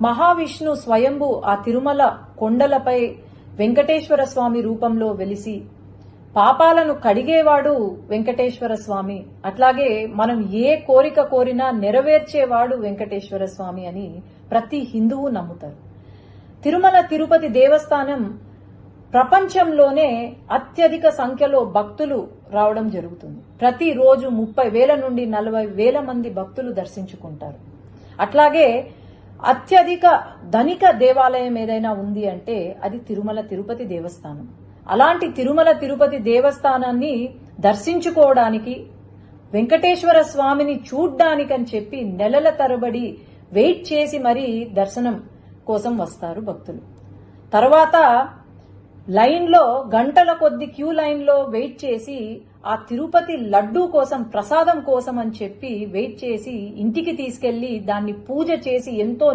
మహావిష్ణు స్వయంభు ఆ తిరుమల కొండలపై వెంకటేశ్వర స్వామి రూపంలో వెలిసి పాపాలను కడిగేవాడు వెంకటేశ్వర స్వామి, అట్లాగే మనం ఏ కోరిక కోరినా నెరవేర్చేవాడు వెంకటేశ్వర స్వామి అని ప్రతి హిందువు నమ్ముతారు. తిరుమల తిరుపతి దేవస్థానం ప్రపంచంలోనే అత్యధిక సంఖ్యలో భక్తులు రావడం జరుగుతుంది. ప్రతిరోజు 30,000 నుండి 40,000 మంది భక్తులు దర్శించుకుంటారు. అట్లాగే అత్యధిక ధనిక దేవాలయం ఏదైనా ఉంది అంటే అది తిరుమల తిరుపతి దేవస్థానం. అలాంటి తిరుమల తిరుపతి దేవస్థానాన్ని దర్శించుకోవడానికి, వెంకటేశ్వర స్వామిని చూడ్డానికని చెప్పి నెలల తరబడి వెయిట్ చేసి మరీ దర్శనం కోసం వస్తారు భక్తులు. తర్వాత లైన్లో గంటల కొద్ది క్యూ లైన్లో వెయిట్ చేసి ఆ తిరుపతి లడ్డూ కోసం, ప్రసాదం కోసం అని చెప్పి వెయిట్ చేసి ఇంటికి తీసుకెళ్లి దాన్ని పూజ చేసి ఎంతో